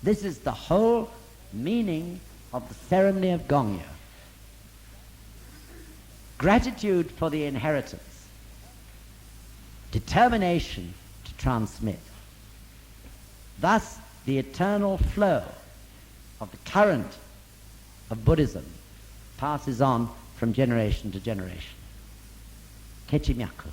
This is the whole meaning of the ceremony of Gongyo. Gratitude for the inheritance, determination to transmit. Thus, the eternal flow of the current of Buddhism passes on from generation to generation. KECHIMYAKU.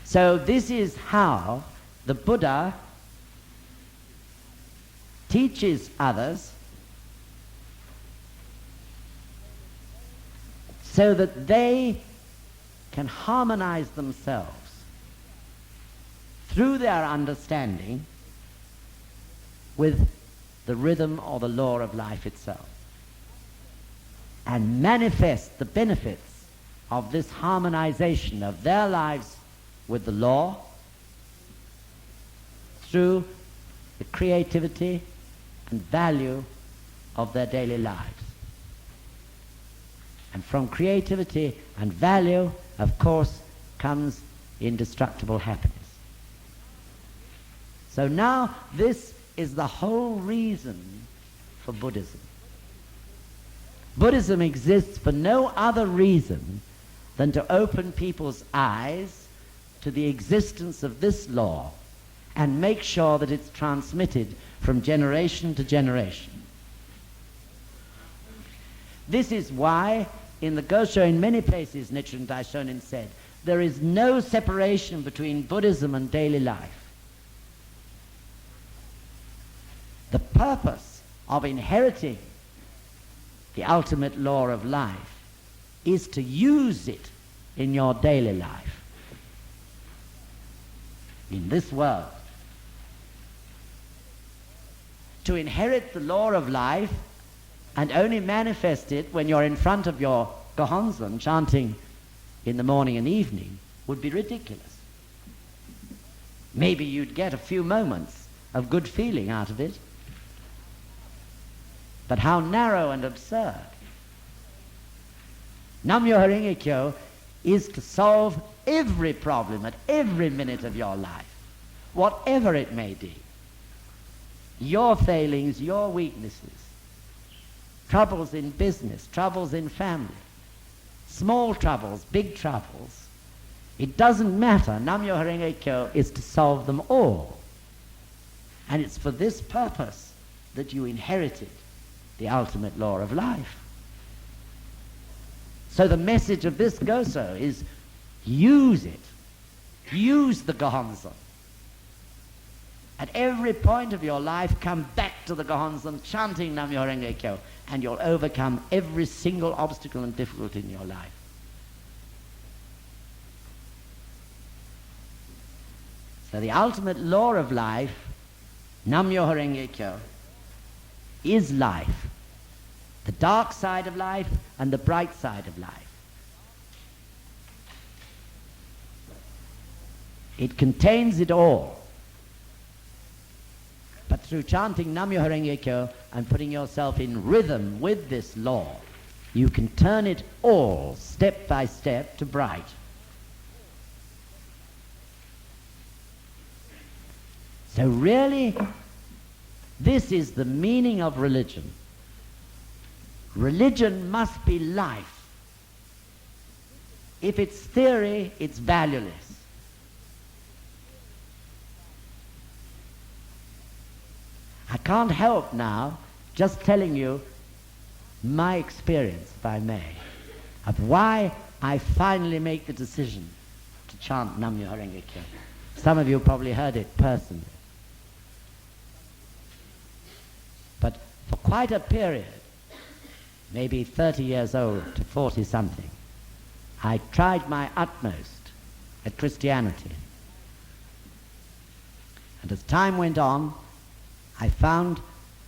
So this is how the Buddha teaches others so that they can harmonize themselves through their understanding with the rhythm or the law of life itself, and manifest the benefits of this harmonization of their lives with the law through the creativity and value of their daily lives. And from creativity and value, of course, comes indestructible happiness. So now this is the whole reason for Buddhism. Buddhism exists for no other reason than to open people's eyes to the existence of this law and make sure that it's transmitted from generation to generation. This is why in the gosho in many places Nichiren Daishonin said there is no separation between Buddhism and daily life. The purpose of inheriting the ultimate law of life is to use it in your daily life, in this world. To inherit the law of life and only manifest it when you're in front of your gohonzon chanting in the morning and evening would be ridiculous. Maybe you'd get a few moments of good feeling out of it, but how narrow and absurd. Nam-myoho Renge-kyo is to solve every problem at every minute of your life, whatever it may be. Your failings, your weaknesses, troubles in business, troubles in family, small troubles, big troubles. It doesn't matter. Nam-myoho Renge-kyo is to solve them all. And it's for this purpose that you inherited the ultimate law of life. So the message of this goso is use it. Use the gohonzon. At every point of your life, come back to the gohonzon, chanting Nam-myoho Renge-kyo, and you'll overcome every single obstacle and difficulty in your life. So the ultimate law of life, Nam-myoho Renge-kyo, is life. The dark side of life and the bright side of life. It contains it all. But through chanting Nam-myoho Renge-kyo and putting yourself in rhythm with this law, you can turn it all, step by step, to bright. So really, this is the meaning of religion. Religion must be life. If it's theory, it's valueless. I can't help now just telling you my experience, if I may, of why I finally make the decision to chant Nam-myoho Renge-kyo. Some of you probably heard it personally. But for quite a period, maybe 30 years old to 40 something, I tried my utmost at Christianity. And as time went on, I found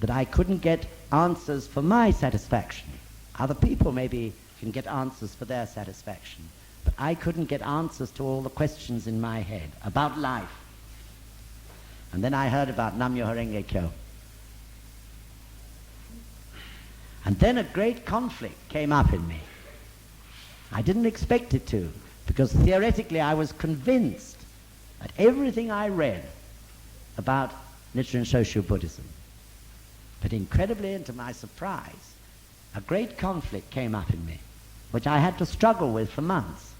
that I couldn't get answers for my satisfaction. Other people maybe can get answers for their satisfaction, but I couldn't get answers to all the questions in my head about life. And then I heard about Nam-myoho Renge-kyo. And then a great conflict came up in me. I didn't expect it to, because theoretically I was convinced that everything I read about Nichiren Shoshu Buddhism. But incredibly, and to my surprise, a great conflict came up in me, which I had to struggle with for months.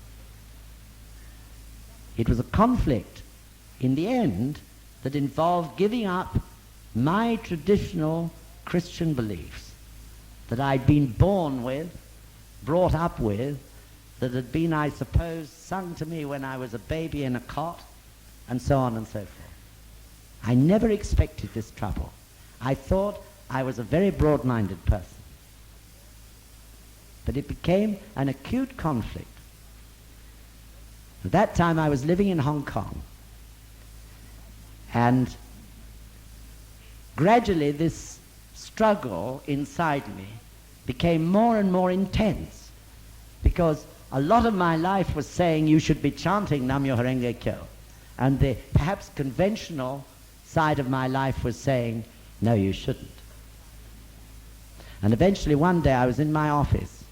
It was a conflict, in the end, that involved giving up my traditional Christian beliefs that I'd been born with, brought up with, that had been, I suppose, sung to me when I was a baby in a cot, and so on and so forth. I never expected this trouble. I thought I was a very broad-minded person. But it became an acute conflict. At that time I was living in Hong Kong, and gradually this struggle inside me became more and more intense, because a lot of my life was saying you should be chanting Nam-myoho Renge Kyo, and the perhaps conventional side of my life was saying no, you shouldn't. And eventually one day I was in my office,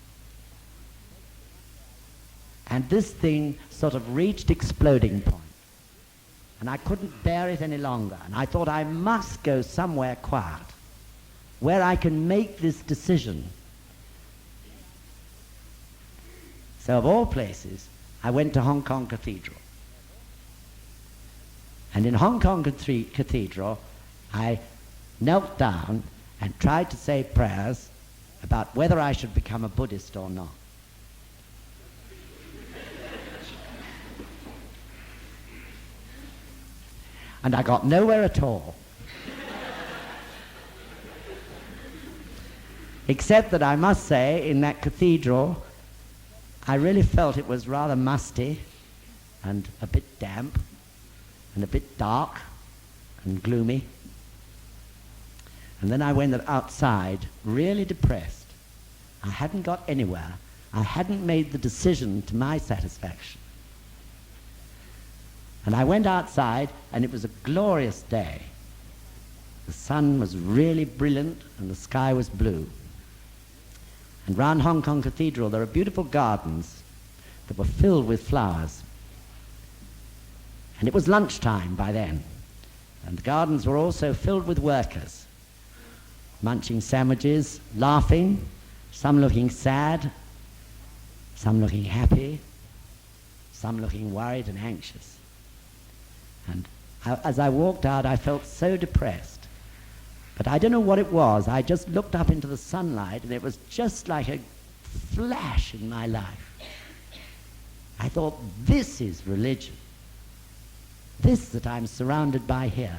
and this thing sort of reached exploding point, and I couldn't bear it any longer, and I thought I must go somewhere quiet where I can make this decision. So of all places, I went to Hong Kong Cathedral. And in Hong Kong Cathedral, I knelt down and tried to say prayers about whether I should become a Buddhist or not. And I got nowhere at all. Except that I must say, in that cathedral, I really felt it was rather musty and a bit damp and a bit dark and gloomy. And then I went outside really depressed. I hadn't got anywhere. I hadn't made the decision to my satisfaction. And I went outside, and it was a glorious day. The sun was really brilliant and the sky was blue. And round Hong Kong Cathedral there are beautiful gardens that were filled with flowers. And it was lunchtime by then. And the gardens were also filled with workers, munching sandwiches, laughing, some looking sad, some looking happy, some looking worried and anxious. And as I walked out, I felt so depressed. But I don't know what it was. I just looked up into the sunlight, and it was just like a flash in my life. I thought, this is religion. This that I'm surrounded by here,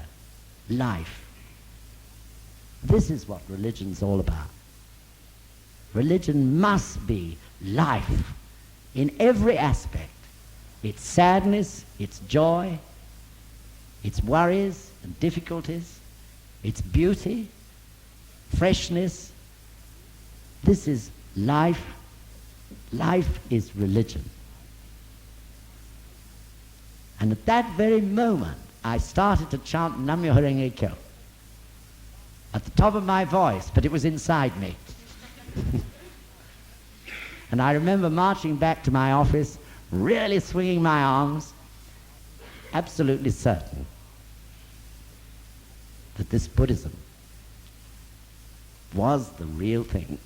life. This is what religion's all about. Religion must be life in every aspect. Its sadness, its joy, its worries and difficulties, its beauty, freshness. This is life. Life is religion. And at that very moment, I started to chant Nam-myoho Renge Kyo at the top of my voice, but it was inside me. And I remember marching back to my office, really swinging my arms, absolutely certain that this Buddhism was the real thing.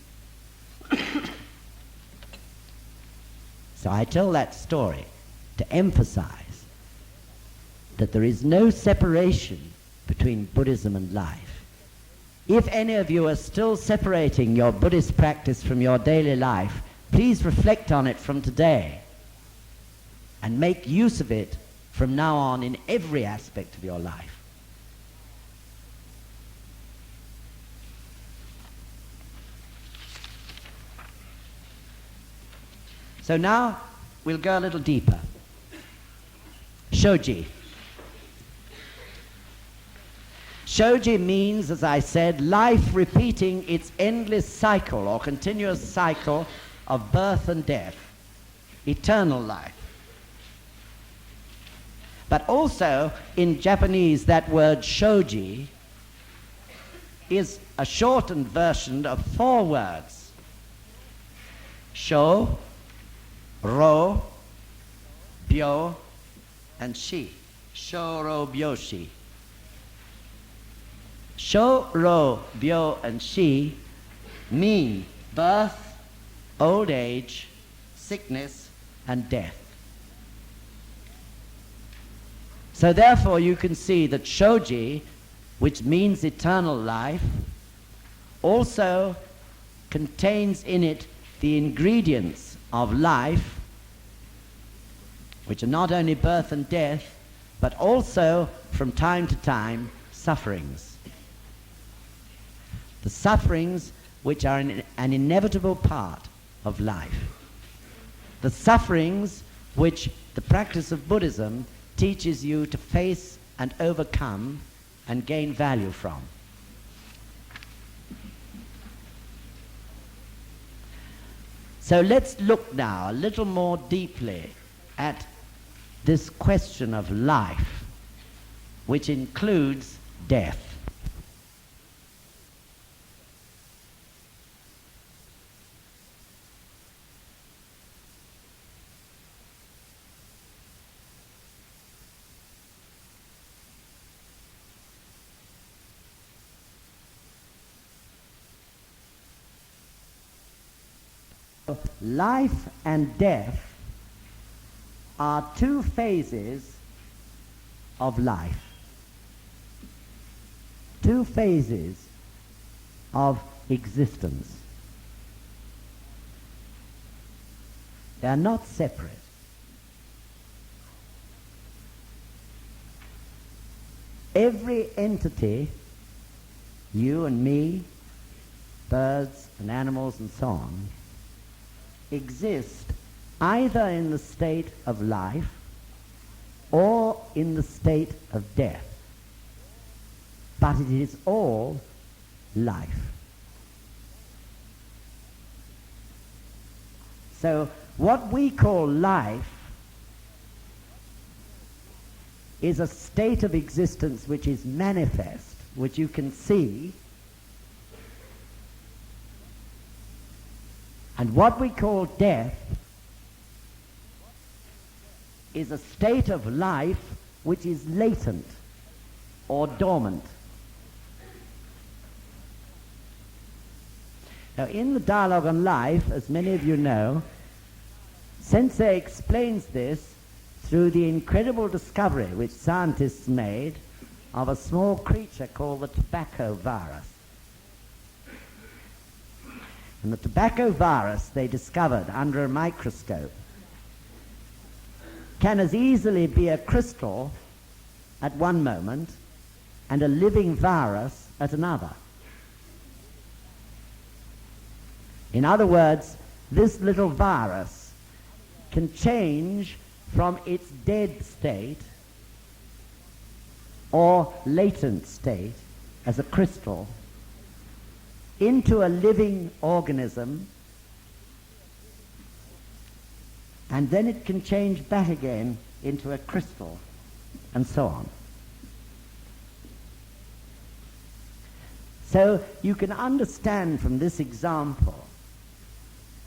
So I tell that story to emphasize that there is no separation between Buddhism and life. If any of you are still separating your Buddhist practice from your daily life, please reflect on it from today and make use of it from now on in every aspect of your life. So now we'll go a little deeper. Shoji. Shoji means, as I said, life repeating its endless cycle or continuous cycle of birth and death, eternal life. But also in Japanese that word shoji is a shortened version of 4 words. Sho, ro, byo, and shi. Sho, ro, byo, shi. Sho, ro, byo, and shi mean birth, old age, sickness, and death. So therefore you can see that SHOJI, which means eternal life, also contains in it the ingredients of life, which are not only birth and death, but also, from time to time, sufferings. The sufferings which are an inevitable part of life. The sufferings which the practice of Buddhism teaches you to face and overcome and gain value from. So let's look now a little more deeply at this question of life, which includes death. Life and death are two phases of life, two phases of existence. They are not separate. Every entity, you and me, birds and animals and so on, exist either in the state of life or in the state of death. But it is all life. So what we call life is a state of existence which is manifest, which you can see. And what we call death is a state of life which is latent or dormant. Now, in the Dialogue on Life, as many of you know, Sensei explains this through the incredible discovery which scientists made of a small creature called the tobacco virus. And the tobacco virus, they discovered under a microscope, can as easily be a crystal at one moment and a living virus at another. In other words, this little virus can change from its dead state or latent state as a crystal into a living organism, and then it can change back again into a crystal, and so on. So you can understand from this example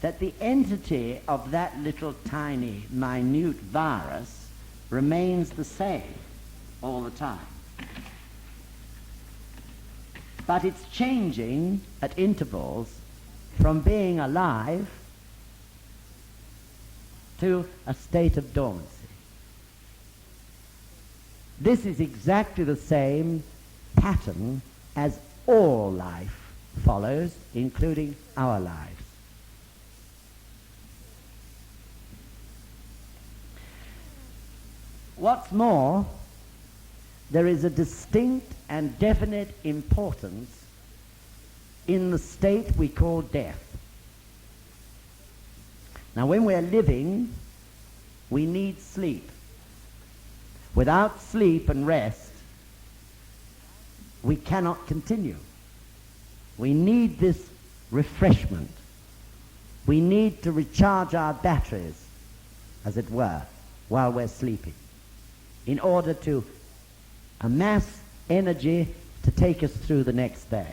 that the entity of that little tiny, minute virus remains the same all the time. But it's changing at intervals from being alive to a state of dormancy. This is exactly the same pattern as all life follows, including our lives. What's more, there is a distinct and definite importance in the state we call death. Now, when we're living, we need sleep. Without sleep and rest, we cannot continue. We need this refreshment. We need to recharge our batteries, as it were, while we're sleeping, in order to amass energy to take us through the next day.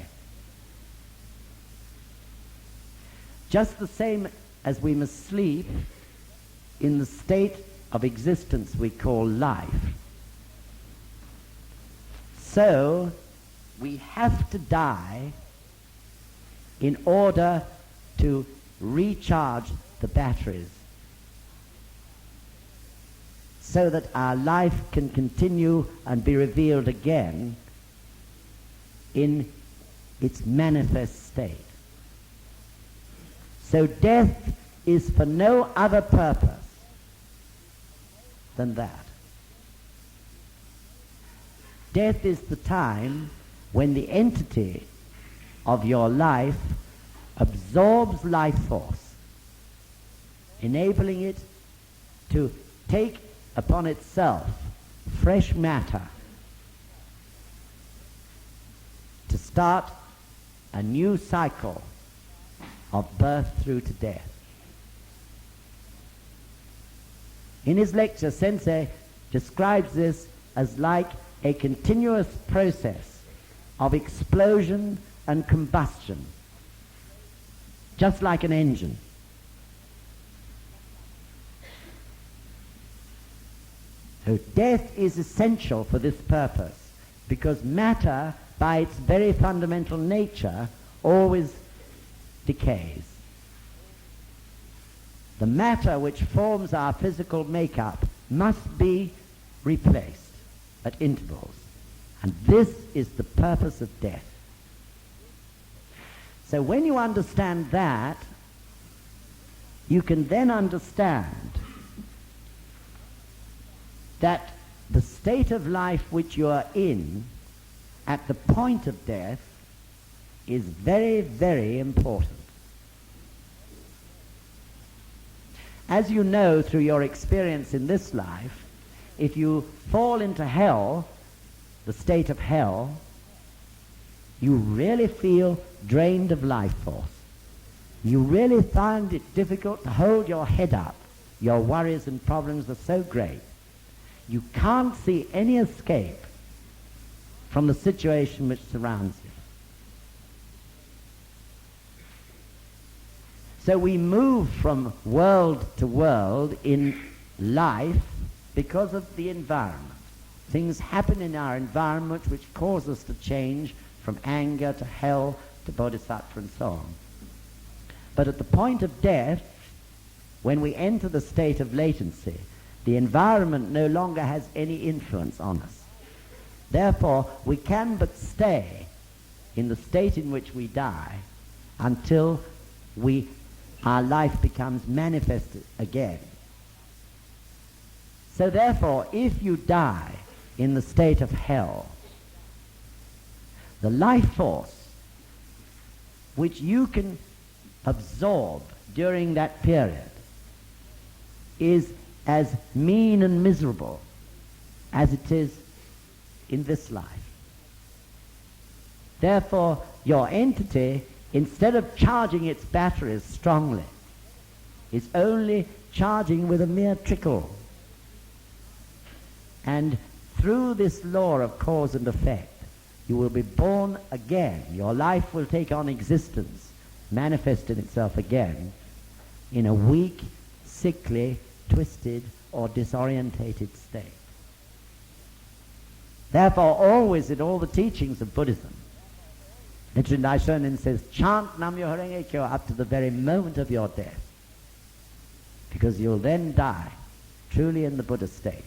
Just the same as we must sleep in the state of existence we call life. So we have to die in order to recharge the batteries so that our life can continue and be revealed again in its manifest state. So death is for no other purpose than that. Death is the time when the entity of your life absorbs life force, enabling it to take upon itself fresh matter to start a new cycle of birth through to death. In his lecture, Sensei describes this as like a continuous process of explosion and combustion, just like an engine. So death is essential for this purpose, because matter, by its very fundamental nature, always decays. The matter which forms our physical makeup must be replaced at intervals. And this is the purpose of death. So when you understand that, you can then understand that the state of life which you are in at the point of death is very, very important. As you know through your experience in this life, if you fall into hell, the state of hell, you really feel drained of life force. You really find it difficult to hold your head up. Your worries and problems are so great. You can't see any escape from the situation which surrounds you. So we move from world to world in life because of the environment. Things happen in our environment which cause us to change from anger to hell to bodhisattva and so on. But at the point of death, when we enter the state of latency, the environment no longer has any influence on us. Therefore, we can but stay in the state in which we die until our life becomes manifested again. So therefore, if you die in the state of hell, the life force which you can absorb during that period is as mean and miserable as it is in this life. Therefore, your entity, instead of charging its batteries strongly, is only charging with a mere trickle. And through this law of cause and effect, you will be born again. Your life will take on existence, manifesting itself again in a weak, sickly, twisted, or disorientated state. Therefore, always in all the teachings of Buddhism, Nichiren Daishonin says, chant Nam-myoho Renge Kyo up to the very moment of your death, because you'll then die truly in the Buddha state,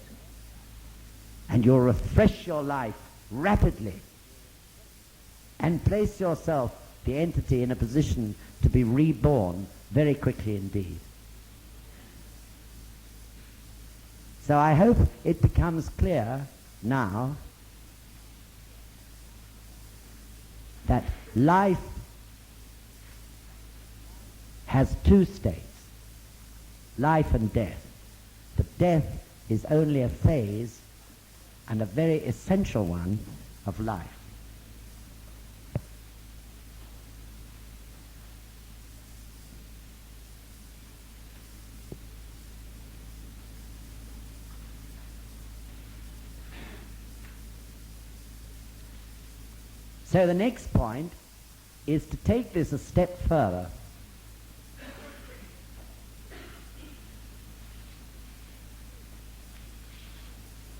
and you'll refresh your life rapidly and place yourself, the entity, in a position to be reborn very quickly indeed. So I hope it becomes clear now that life has two states, life and death. But death is only a phase, and a very essential one, of life. So the next point is to take this a step further.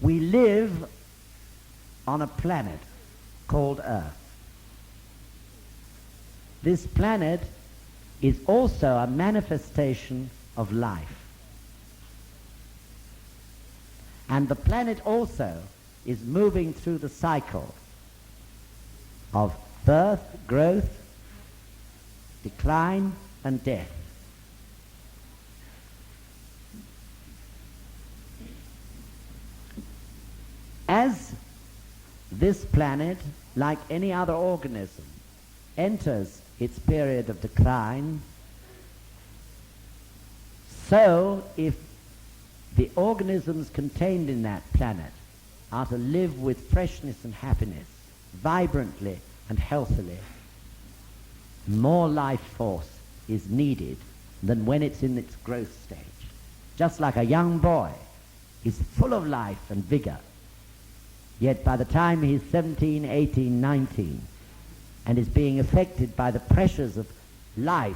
We live on a planet called Earth. This planet is also a manifestation of life. And the planet also is moving through the cycle of birth, growth, decline, and death. As this planet, like any other organism, enters its period of decline, so if the organisms contained in that planet are to live with freshness and happiness, vibrantly and healthily, more life force is needed than when it's in its growth stage. Just like a young boy is full of life and vigor, yet by the time he's 17, 18, 19, and is being affected by the pressures of life,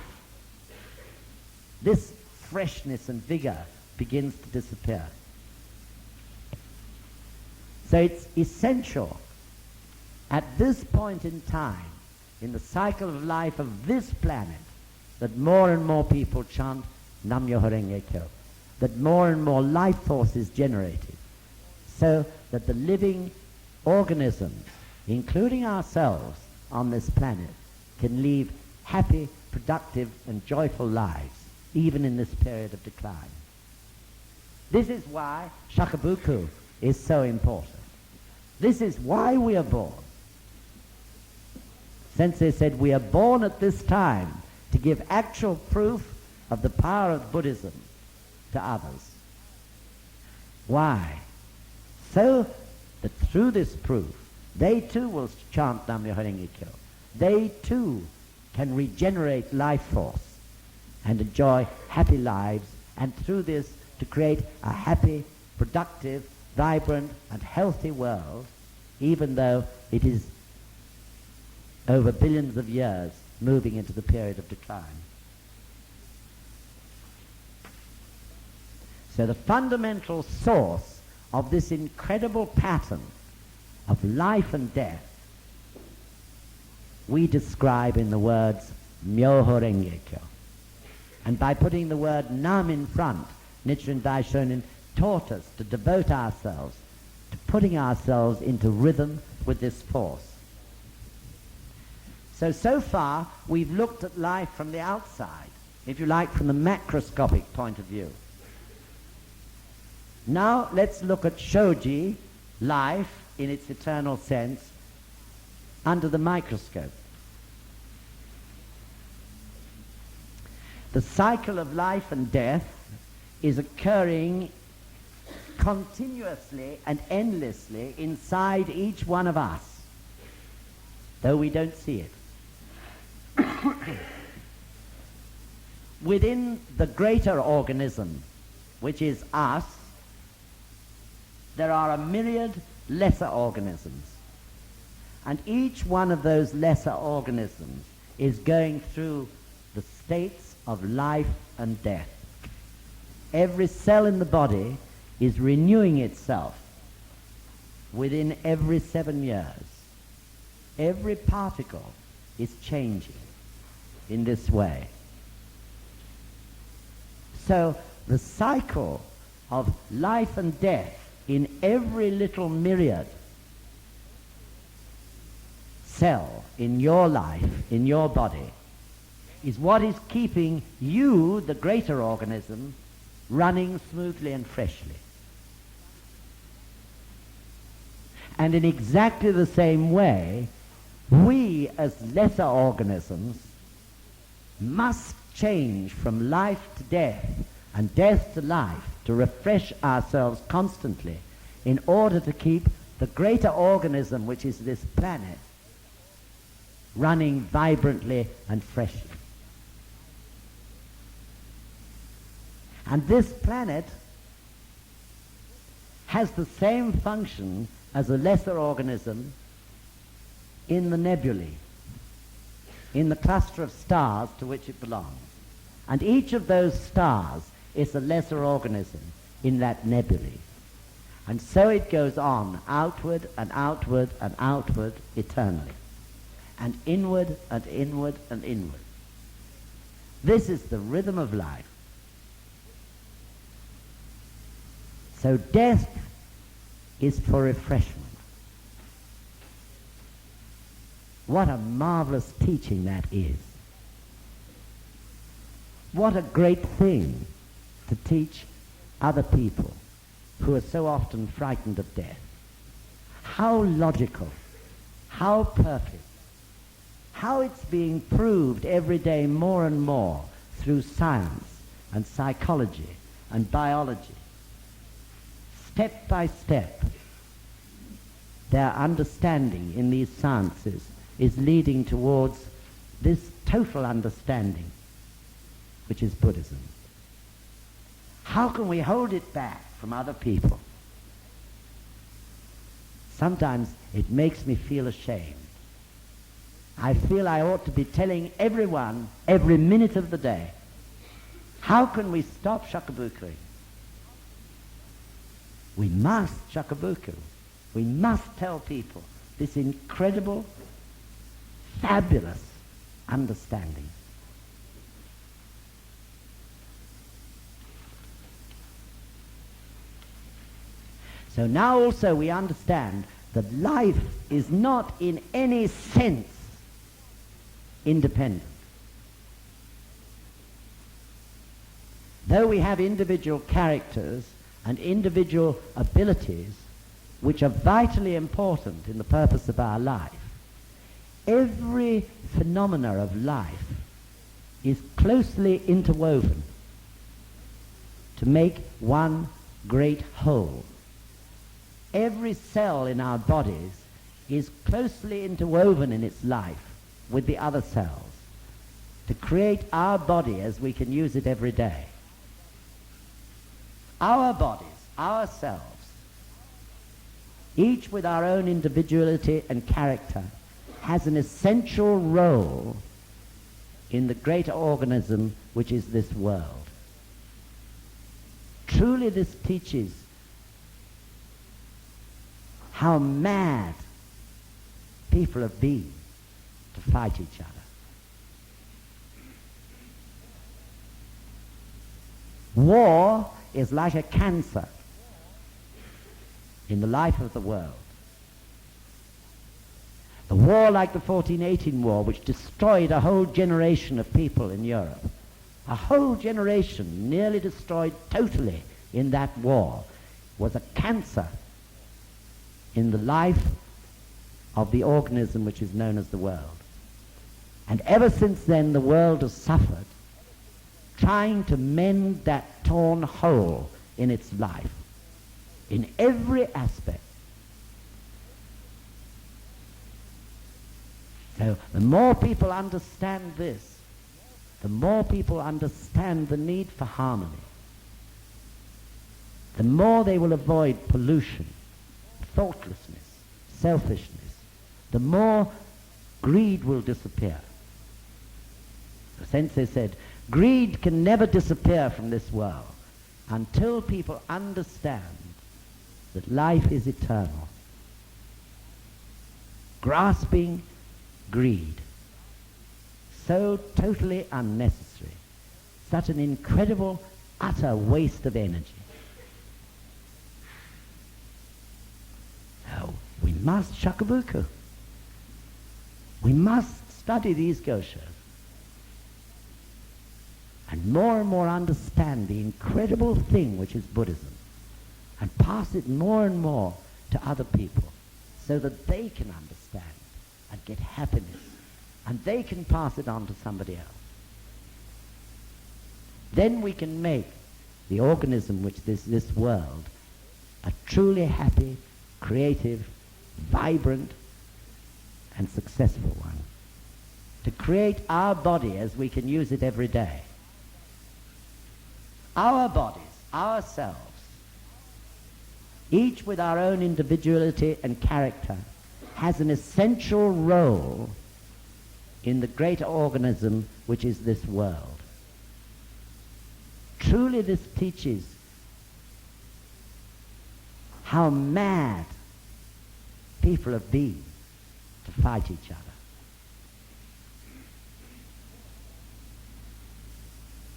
this freshness and vigor begins to disappear. So it's essential at this point in time, in the cycle of life of this planet, that more and more people chant Nam Myoho Renge Kyo, that more and more life force is generated, so that the living organisms, including ourselves on this planet, can live happy, productive, and joyful lives, even in this period of decline. This is why shakubuku is so important. This is why we are born. Sensei said we are born at this time to give actual proof of the power of Buddhism to others. Why? So that through this proof, they too will chant Nam Myoho Renge Kyo. They too can regenerate life force and enjoy happy lives, and through this to create a happy, productive, vibrant, and healthy world, even though it is over billions of years moving into the period of decline. So the fundamental source of this incredible pattern of life and death we describe in the words Myoho Renge Kyo. And by putting the word Nam in front, Nichiren Daishonin taught us to devote ourselves to putting ourselves into rhythm with this force. So far we've looked at life from the outside, if you like, from the macroscopic point of view. Now let's look at SHOJI, life in its eternal sense, under the microscope. The cycle of life and death is occurring continuously and endlessly inside each one of us, though we don't see it. Within the greater organism, which is us, there are a myriad lesser organisms. And each one of those lesser organisms is going through the states of life and death. Every cell in the body is renewing itself within every 7 years. Every particle is changing in this way. So the cycle of life and death in every little myriad cell in your life, in your body, is what is keeping you, the greater organism, running smoothly and freshly. And in exactly the same way, we as lesser organisms must change from life to death and death to life to refresh ourselves constantly in order to keep the greater organism, which is this planet, running vibrantly and freshly. And this planet has the same function as a lesser organism in the nebulae, in the cluster of stars to which it belongs. And each of those stars is a lesser organism in that nebulae. And so it goes on, outward and outward and outward eternally. And inward and inward and inward. This is the rhythm of life. So death is for refreshment. What a marvelous teaching that is. What a great thing to teach other people who are so often frightened of death. How logical, how perfect, how it's being proved every day more and more through science and psychology and biology. Step by step, their understanding in these sciences is leading towards this total understanding, which is Buddhism. How can we hold it back from other people? Sometimes it makes me feel ashamed. I feel I ought to be telling everyone every minute of the day, how can we stop shakubuku? We must shakubuku. We must tell people this incredible, fabulous understanding. So now also we understand that life is not in any sense independent. Though we have individual characters and individual abilities which are vitally important in the purpose of our life, every phenomena of life is closely interwoven to make one great whole. Every cell in our bodies is closely interwoven in its life with the other cells to create our body as we can use it every day. Our bodies, ourselves, each with our own individuality and character, has an essential role in the greater organism which is this world. Truly this teaches how mad people have been to fight each other. War is like a cancer in the life of the world. A war like the 1418 war, which destroyed a whole generation of people in Europe. A whole generation nearly destroyed totally in that war, was a cancer in the life of the organism which is known as the world. And ever since then the world has suffered trying to mend that torn hole in its life, in every aspect. So the more people understand this, the more people understand the need for harmony, the more they will avoid pollution, thoughtlessness, selfishness, the more greed will disappear. The Sensei said, greed can never disappear from this world until people understand that life is eternal. Grasping greed, so totally unnecessary, such an incredible, utter waste of energy. So we must shakubuku. We must study these goshos and more understand the incredible thing which is Buddhism, and pass it more and more to other people so that they can understand and get happiness, and they can pass it on to somebody else. Then we can make the organism which is this world a truly happy, creative, vibrant and successful one, to create our body as we can use it every day. Our bodies, ourselves, each with our own individuality and character, has an essential role in the greater organism which is this world. Truly this teaches how mad people have been to fight each other.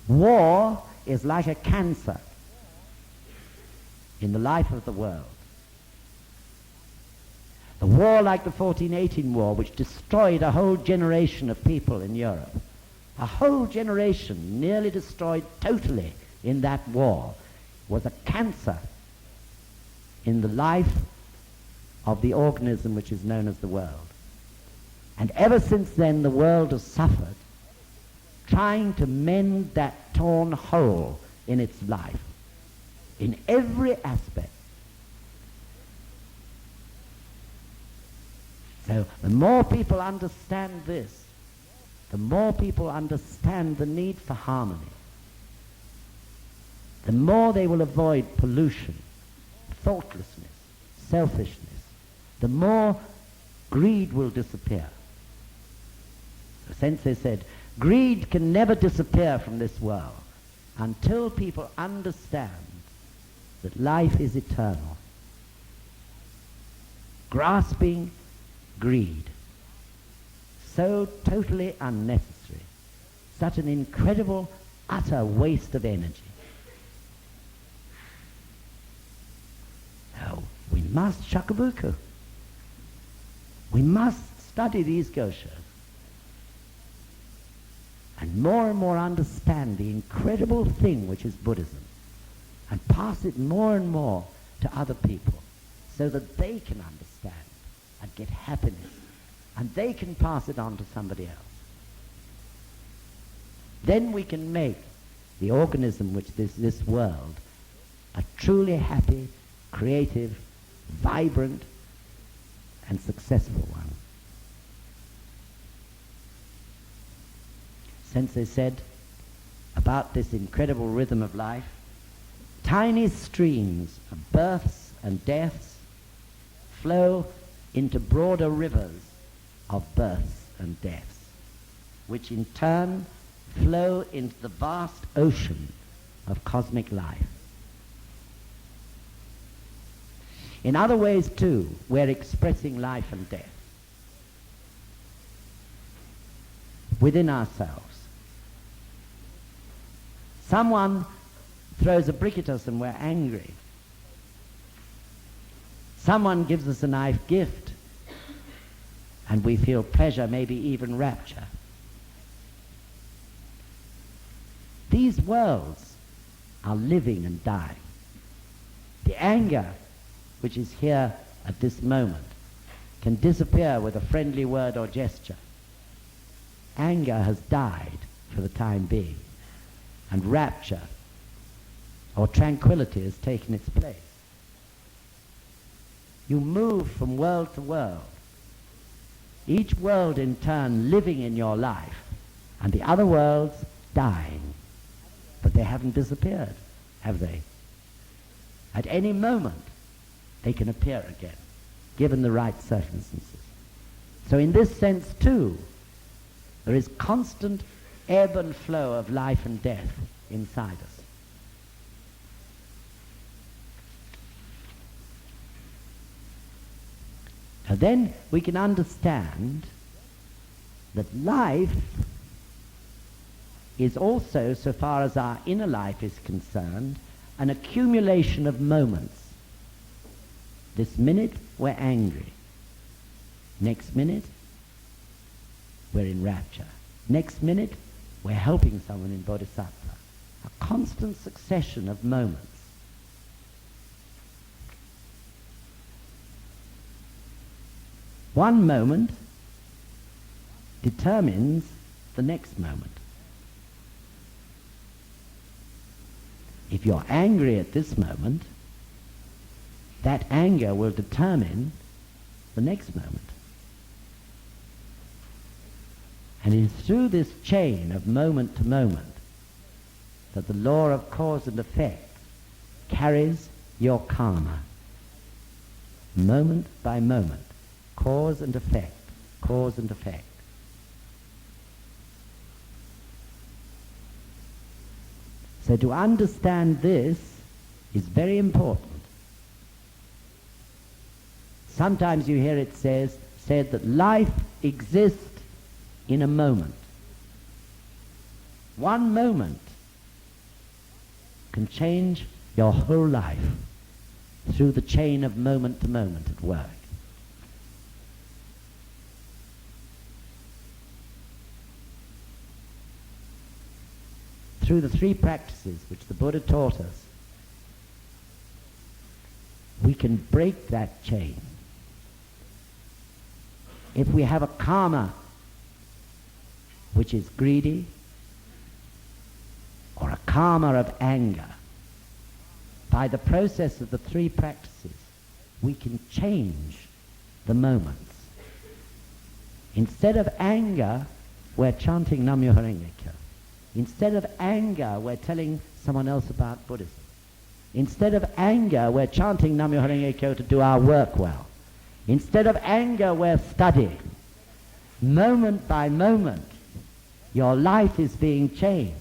War is like a cancer in the life of the world. The war like the 1418 war, which destroyed a whole generation of people in Europe. A whole generation, nearly destroyed totally in that war, was a cancer in the life of the organism which is known as the world. And ever since then the world has suffered trying to mend that torn hole in its life, in every aspect. So the more people understand this, the more people understand the need for harmony, the more they will avoid pollution, thoughtlessness, selfishness, the more greed will disappear. The Sensei said, greed can never disappear from this world until people understand that life is eternal. Grasping greed, so totally unnecessary, such an incredible, utter waste of energy. No, we must shakubuku. We must study these goshos and more understand the incredible thing which is Buddhism, and pass it more and more to other people so that they can understand and get happiness, and they can pass it on to somebody else. Then we can make the organism which this world a truly happy, creative, vibrant and successful one. Sensei said about this incredible rhythm of life, tiny streams of births and deaths flow into broader rivers of births and deaths, which in turn flow into the vast ocean of cosmic life. In other ways too, we're expressing life and death within ourselves. Someone throws a brick at us and we're angry. Someone gives us a nice gift and we feel pleasure, maybe even rapture. These worlds are living and dying. The anger which is here at this moment can disappear with a friendly word or gesture. Anger has died for the time being, and rapture or tranquility has taken its place. You move from world to world, each world in turn living in your life, and the other worlds dying. But they haven't disappeared, have they? At any moment, they can appear again, given the right circumstances. So in this sense, too, there is constant ebb and flow of life and death inside us. And then we can understand that life is also, so far as our inner life is concerned, an accumulation of moments. This minute we're angry. Next minute we're in rapture. Next minute we're helping someone in bodhisattva. A constant succession of moments. One moment determines the next moment. If you're angry at this moment, that anger will determine the next moment. And it is through this chain of moment to moment that the law of cause and effect carries your karma. Moment by moment. Cause and effect. Cause and effect. So to understand this is very important. Sometimes you hear it said that life exists in a moment. One moment can change your whole life through the chain of moment to moment at work. Through the three practices which the Buddha taught us, we can break that chain. If we have a karma which is greedy, or a karma of anger, by the process of the three practices, we can change the moments. Instead of anger, we're chanting Nam-myoho Renge-kyo. Instead of anger, we're telling someone else about Buddhism. Instead of anger, we're chanting Nam-myoho Renge-kyo to do our work well. Instead of anger, we're studying. Moment by moment, your life is being changed.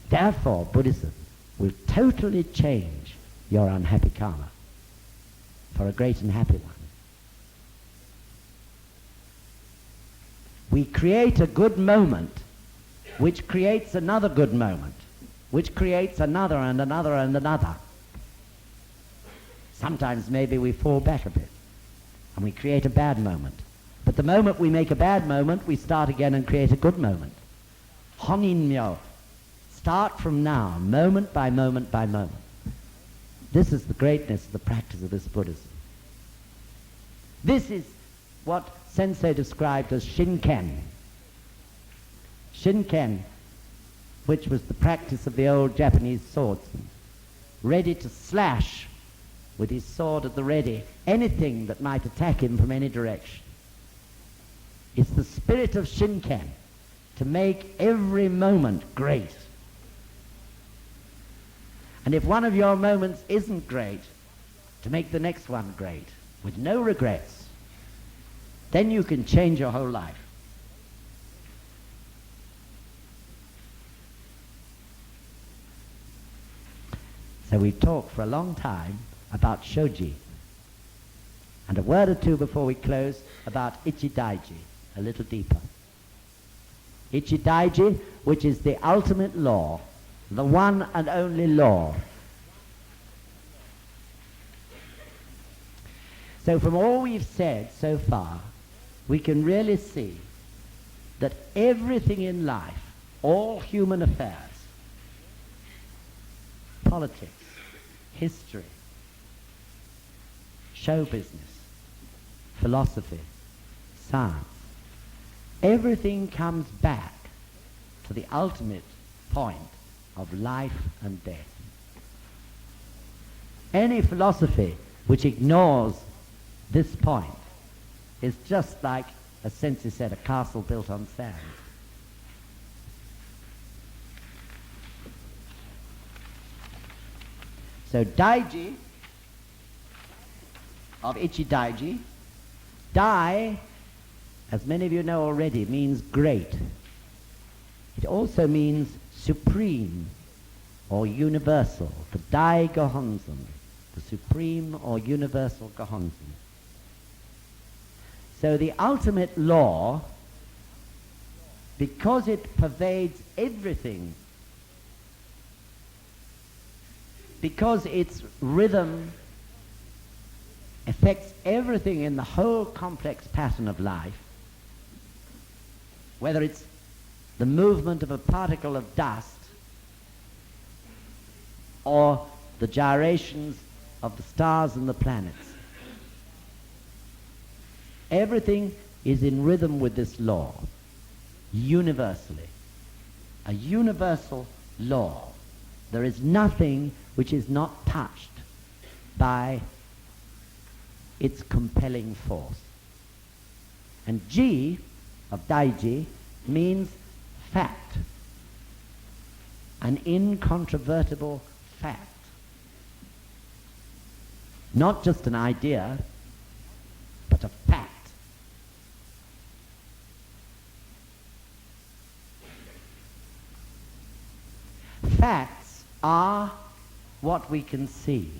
Therefore, Buddhism will totally change your unhappy karma for a great and happy one. We create a good moment, which creates another good moment, which creates another and another and another. Sometimes maybe we fall back a bit, and we create a bad moment. But the moment we make a bad moment, we start again and create a good moment. Honin-myo. Start from now, moment by moment by moment. This is the greatness of the practice of this Buddhism. This is what Sensei described as Shinken. Shinken, which was the practice of the old Japanese swordsman, ready to slash with his sword at the ready anything that might attack him from any direction. It's the spirit of Shinken to make every moment great. And if one of your moments isn't great, to make the next one great, with no regrets, then you can change your whole life. So we talked for a long time about SHOJI. And a word or two before we close about ICHI DAIJI, a little deeper. ICHI DAIJI, which is the ultimate law, the one and only law. So from all we've said so far, we can really see that everything in life, all human affairs, politics, history, show business, philosophy, science, everything comes back to the ultimate point of life and death. Any philosophy which ignores this point is just like, as Sensei said, a castle built on sand. So Daiji, of ICHI DAIJI, Dai, as many of you know already, means great. It also means supreme or universal, the Dai Gohonzon, the supreme or universal Gohonzon. So the ultimate law, because it pervades everything, because its rhythm affects everything in the whole complex pattern of life, whether it's the movement of a particle of dust or the gyrations of the stars and the planets. Everything is in rhythm with this law, universally. A universal law. There is nothing which is not touched by its compelling force. And Ji of Daiji means fact, an incontrovertible fact. Not just an idea, but a fact. Facts are what we can see.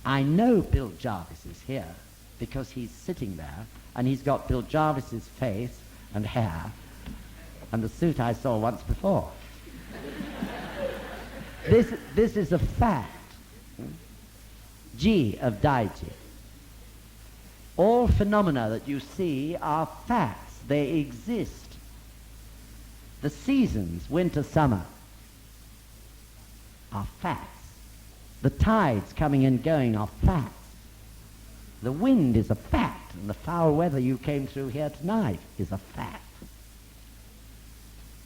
I know Bill Jarvis is here because he's sitting there and he's got Bill Jarvis's face and hair and the suit I saw once before. This is a fact. G of Daiji. All phenomena that you see are facts. They exist. The seasons, winter, summer, are facts. The tides coming and going are facts. The wind is a fact, and the foul weather you came through here tonight is a fact.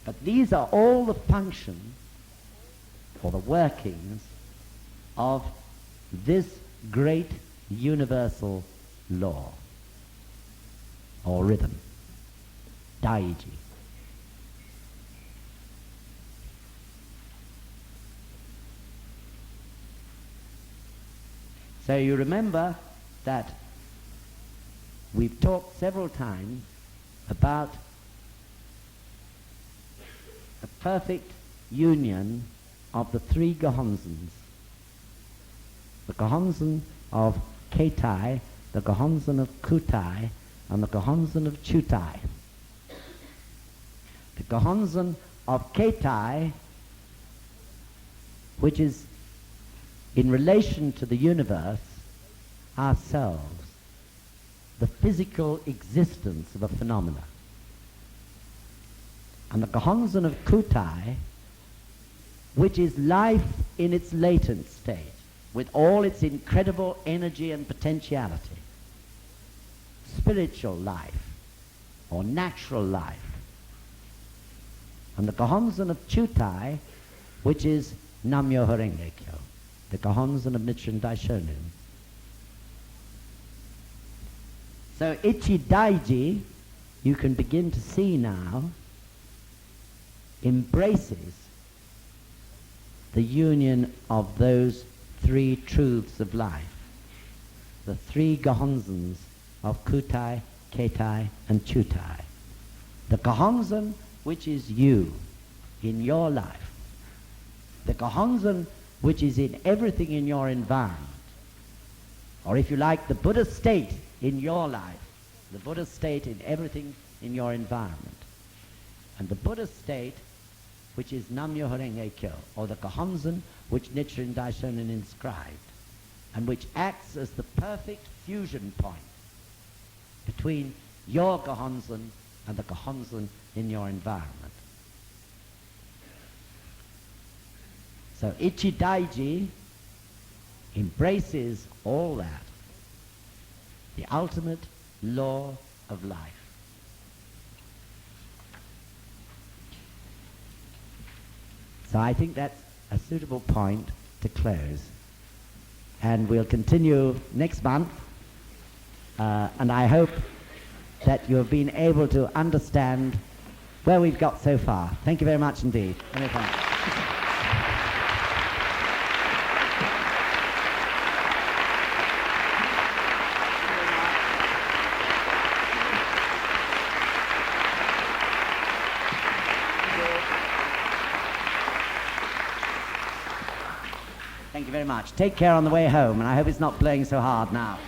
But these are all the functions or the workings of this great universal law or rhythm, Daiji. So you remember that we've talked several times about a perfect union of the three Gohonzons. The Gohonzon of Keitai, the Gohonzon of Kutai, and the Gohonzon of Chutai. The Gohonzon of Keitai, which is in relation to the universe, ourselves, the physical existence of a phenomena. And the Gohonzon of Kutai, which is life in its latent state, with all its incredible energy and potentiality. Spiritual life, or natural life. And the Gohonzon of Chutai, which is Nam-myoho Renge-kyo, the Gohonzon of Nichiren Daishonin. So ICHI DAIJI, you can begin to see now, embraces the union of those three truths of life, the three Gohonzons of Kutai, Keitai, and Chutai. The Gohonzon which is you in your life, the Gohonzon which is in everything in your environment, or if you like, the Buddha state in your life, the Buddha state in everything in your environment, and the Buddha state which is Nam-myoho Renge-kyo, or the Gohonzon which Nichiren Daishonin inscribed, and which acts as the perfect fusion point between your Gohonzon and the Gohonzon in your environment. So ICHI DAIJI embraces all that, the ultimate law of life. So I think that's a suitable point to close. And we'll continue next month, and I hope that you have been able to understand where we've got so far. Thank you very much indeed. Many thanks. Thank you very much. Take care on the way home, and I hope it's not blowing so hard now.